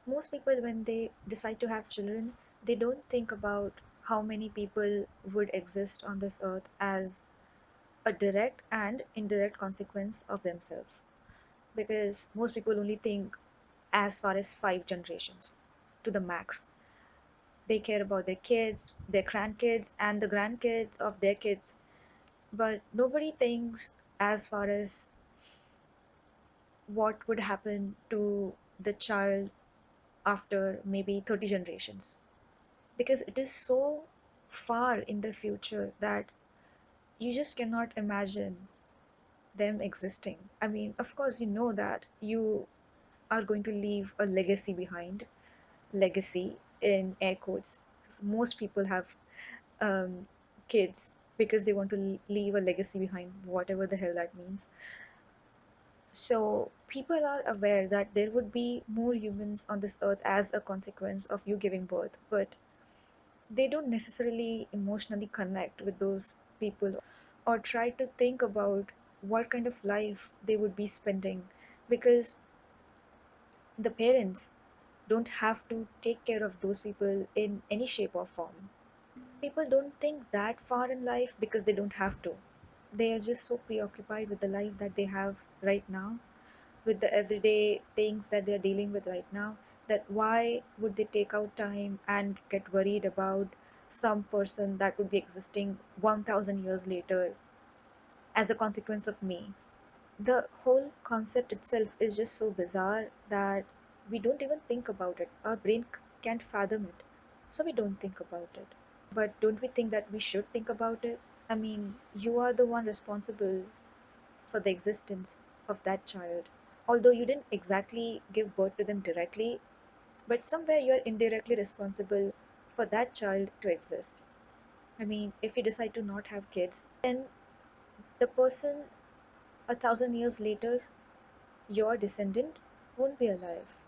Most people, when they decide to have children, they don't think about how many people would exist on this earth as a direct and indirect consequence of themselves. Because most people only think as far as 5 generations to the max. They care about their kids, their grandkids, and the grandkids of their kids, but nobody thinks as far as what would happen to the child after maybe 30 generations, because it is so far in the future that you just cannot imagine them existing. I mean, of course, you know that you are going to leave a legacy behind. Legacy in air quotes. Most people have um, kids because they want to leave a legacy behind, whatever the hell that means. So people are aware that there would be more humans on this earth as a consequence of you giving birth, but they don't necessarily emotionally connect with those people or try to think about what kind of life they would be spending, because the parents don't have to take care of those people in any shape or form. People don't think that far in life because they don't have to. They are just so preoccupied with the life that they have right now, with the everyday things that they're dealing with right now, that why would they take out time and get worried about some person that would be existing 1000 years later as a consequence of me. The whole concept itself is just so bizarre that we don't even think about it. Our brain can't fathom it, so we don't think about it. But don't we think that we should think about it? I mean, you are the one responsible for the existence of that child. Although you didn't exactly give birth to them directly, but somewhere you are indirectly responsible for that child to exist. I mean, if you decide to not have kids, then the person 1000 years later, your descendant, won't be alive.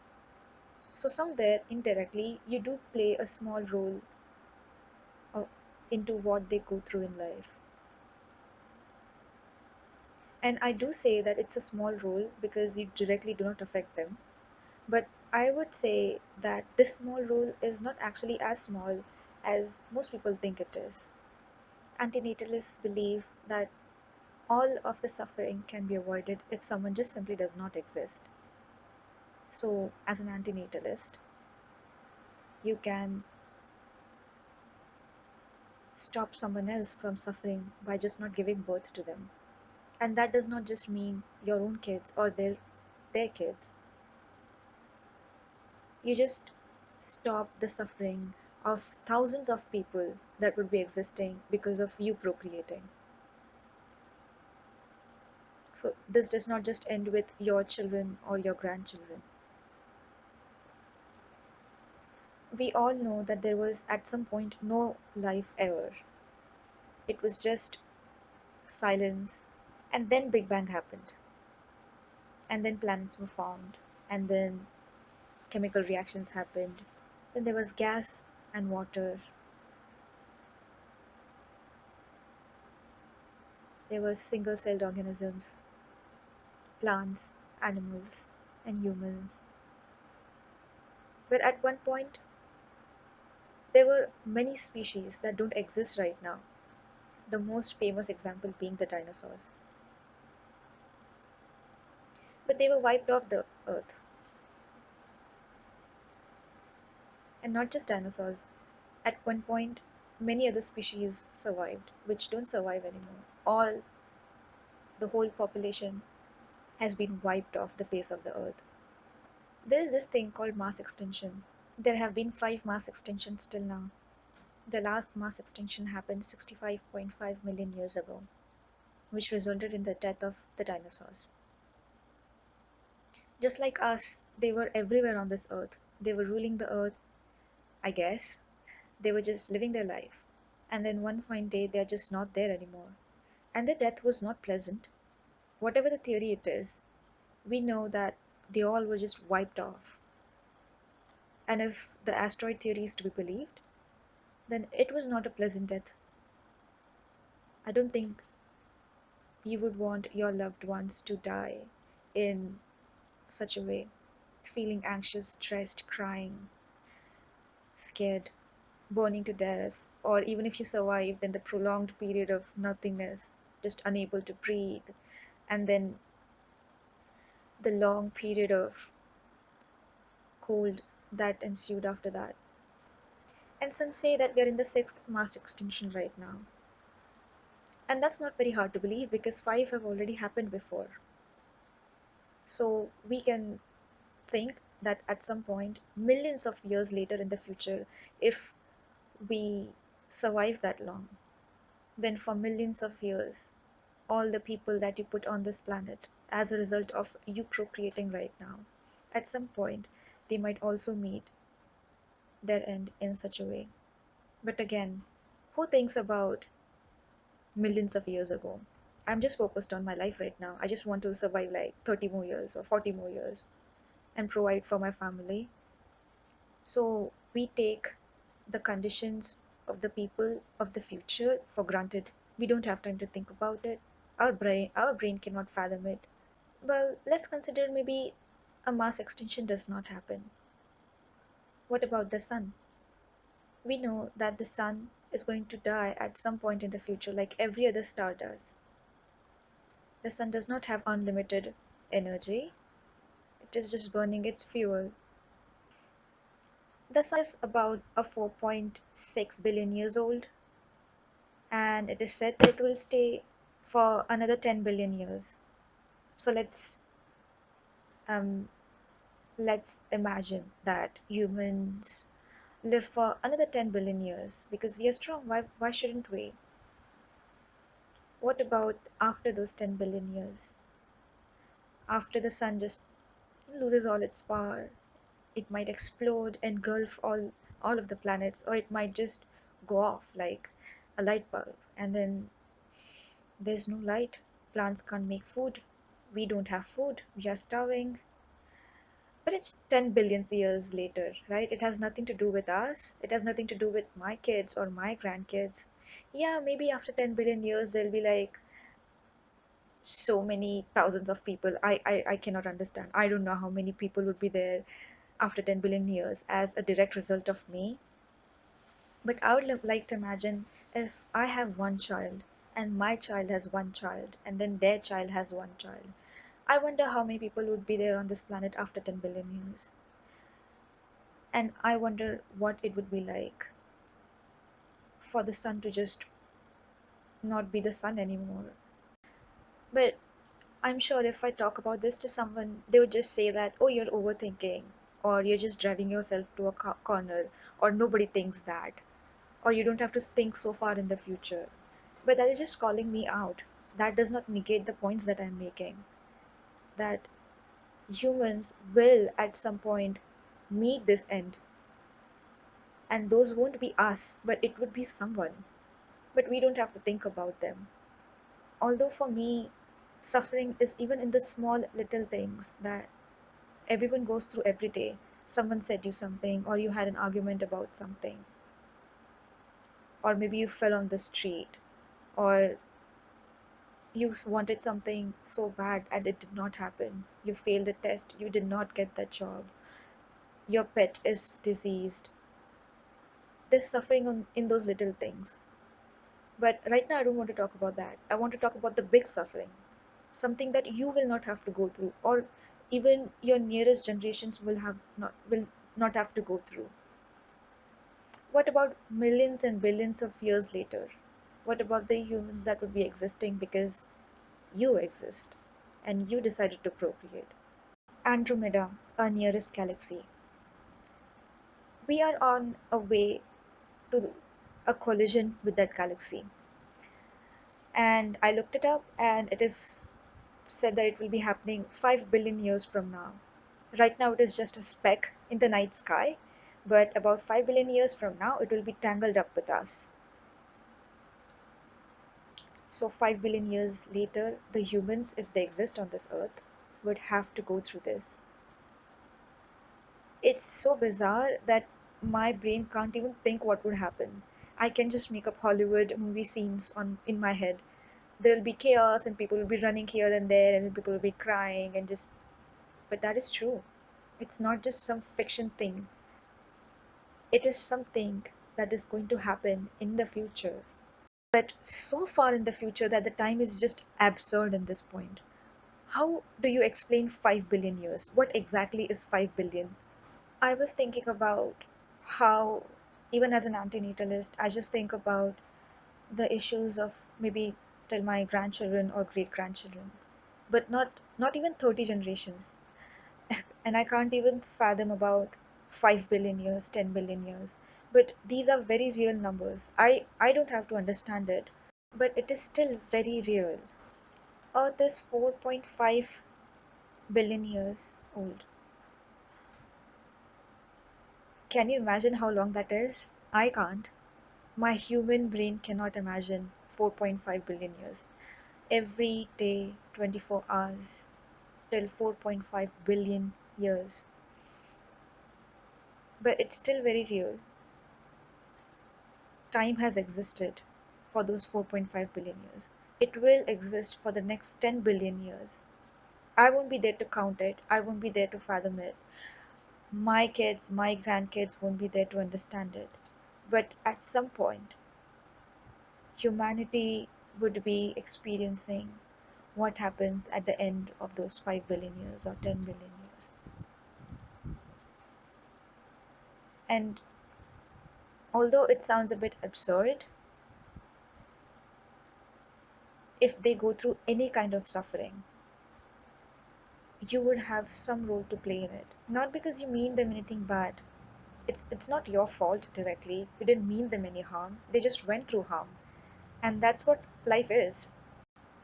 So, somewhere indirectly, you do play a small role of, into what they go through in life. And I do say that it's a small role because you directly do not affect them. But I would say that this small role is not actually as small as most people think it is. Antinatalists believe that all of the suffering can be avoided if someone just simply does not exist. So, as an antinatalist, you can stop someone else from suffering by just not giving birth to them. And that does not just mean your own kids or their kids. You just stop the suffering of thousands of people that would be existing because of you procreating. So this does not just end with your children or your grandchildren. We all know that there was at some point no life ever. It was just silence, and then Big Bang happened, and then planets were formed, and then chemical reactions happened. Then there was gas and water. There were single-celled organisms, plants, animals, and humans. But at one point, there were many species that don't exist right now. The most famous example being the dinosaurs. But they were wiped off the earth. And not just dinosaurs. At one point, many other species survived, which don't survive anymore. The whole population has been wiped off the face of the earth. There is this thing called mass extinction. There have been 5 mass extinctions till now. The last mass extinction happened 65.5 million years ago, which resulted in the death of the dinosaurs. Just like us, they were everywhere on this earth. They were ruling the earth, I guess. They were just living their life. And then one fine day, they're just not there anymore. And their death was not pleasant. Whatever the theory it is, we know that they all were just wiped off. And if the asteroid theory is to be believed, then it was not a pleasant death. I don't think you would want your loved ones to die in such a way. feeling anxious, stressed, crying, scared, burning to death, or even if you survive, then the prolonged period of nothingness, just unable to breathe, and then the long period of cold that ensued after that. And some say that we are in the sixth mass extinction right now. And that's not very hard to believe because five have already happened before. So we can think that at some point, millions of years later in the future, if we survive that long, then for millions of years, all the people that you put on this planet as a result of you procreating right now, at some point, they might also meet their end in such a way. But again, who thinks about millions of years ago? I'm just focused on my life right now. I just want to survive like 30 more years or 40 more years and provide for my family. So we take the conditions of the people of the future for granted. We don't have time to think about it. Our brain cannot fathom it. Well, let's consider maybe a mass extinction does not happen. What about the sun? We know that the sun is going to die at some point in the future, like every other star does. The sun does not have unlimited energy, it is just burning its fuel. The sun is about a 4.6 billion years old, and it is said that it will stay for another 10 billion years. So um, let's imagine that humans live for another 10 billion years because we are strong. Why shouldn't we? What about after those 10 billion years? After the sun just loses all its power, it might explode, engulf all of the planets, or it might just go off like a light bulb, and then there's no light. Plants can't make food. We don't have food. We are starving. But it's 10 billion years later, right? It has nothing to do with us. It has nothing to do with my kids or my grandkids. Yeah, maybe after 10 billion years, there'll be like so many thousands of people. I cannot understand. I don't know how many people would be there after 10 billion years as a direct result of me. But I would like to imagine if I have one child and my child has one child and then their child has one child. I wonder how many people would be there on this planet after 10 billion years. And I wonder what it would be like for the sun to just not be the sun anymore. But I'm sure if I talk about this to someone, they would just say that, oh, you're overthinking, or you're just driving yourself to a corner, or nobody thinks that, or you don't have to think so far in the future. But that is just calling me out. That does not negate the points that I'm making. That humans will at some point meet this end, and those won't be us, but it would be someone. But we don't have to think about them. Although for me, suffering is even in the small little things that everyone goes through every day. Someone said you something, or you had an argument about something, or maybe you fell on the street, or you wanted something so bad and it did not happen. You failed a test, you did not get that job, your pet is diseased. There's suffering in those little things. But right now, I don't want to talk about that. I want to talk about the big suffering, something that you will not have to go through, or even your nearest generations will not have to go through. What about millions and billions of years later? What about the humans that would be existing because you exist and you decided to procreate? Andromeda, our nearest galaxy. We are on a way to a collision with that galaxy. And I looked it up, and it is said that it will be happening 5 billion years from now. Right now, it is just a speck in the night sky, but about 5 billion years from now, it will be tangled up with us. So, 5 billion years later, the humans, if they exist on this earth, would have to go through this. It's so bizarre that my brain can't even think what would happen. I can just make up Hollywood movie scenes on in my head. There'll be chaos and people will be running here and there and then people will be crying and just, but that is true. It's not just some fiction thing, it is something that is going to happen in the future. But so far in the future that the time is just absurd in this point. How do you explain 5 billion years? What exactly is 5 billion? I was thinking about how, even as an antinatalist, I just think about the issues of maybe till my grandchildren or great grandchildren, but not even 30 generations. And I can't even fathom about 5 billion years, 10 billion years. But these are very real numbers. I don't have to understand it, but it is still very real. Earth is 4.5 billion years old. Can you imagine how long that is? I can't. My human brain cannot imagine 4.5 billion years. Every day, 24 hours, till 4.5 billion years. But it's still very real. Time has existed for those 4.5 billion years. It will exist for the next 10 billion years. I won't be there to count it. I won't be there to fathom it. My kids, my grandkids won't be there to understand it. But at some point, humanity would be experiencing what happens at the end of those 5 billion years or 10 billion years. And although it sounds a bit absurd, if they go through any kind of suffering, you would have some role to play in it. Not because you mean them anything bad. It's not your fault directly. You didn't mean them any harm. They just went through harm. And that's what life is.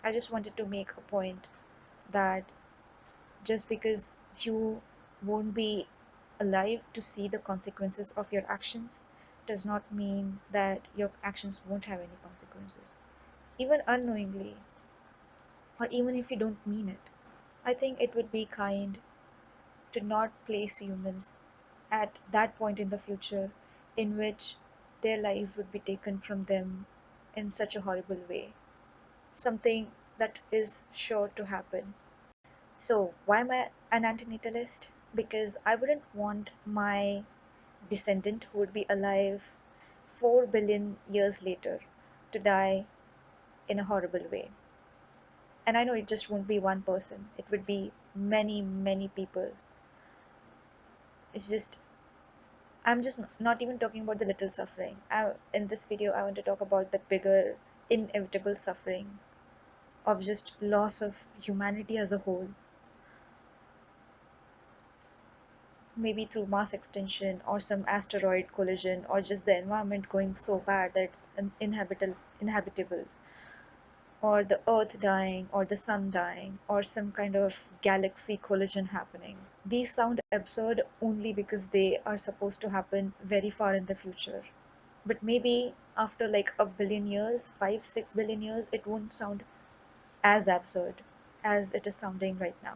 I just wanted to make a point that just because you won't be alive to see the consequences of your actions does not mean that your actions won't have any consequences, even unknowingly, or even if you don't mean it. I think it would be kind to not place humans at that point in the future in which their lives would be taken from them in such a horrible way, something that is sure to happen. So, why am I an antinatalist? Because I wouldn't want my descendant who would be alive 4 billion years later to die in a horrible way. And I know it just won't be one person, it would be many, many people. It's just, I'm just not even talking about the little suffering. In this video, I want to talk about the bigger, inevitable suffering of just loss of humanity as a whole, maybe through mass extinction or some asteroid collision or just the environment going so bad that it's inhabitable, or the earth dying or the sun dying or some kind of galaxy collision happening. These sound absurd only because they are supposed to happen very far in the future. But maybe after like a billion years, 5, 6 billion years, it won't sound as absurd as it is sounding right now.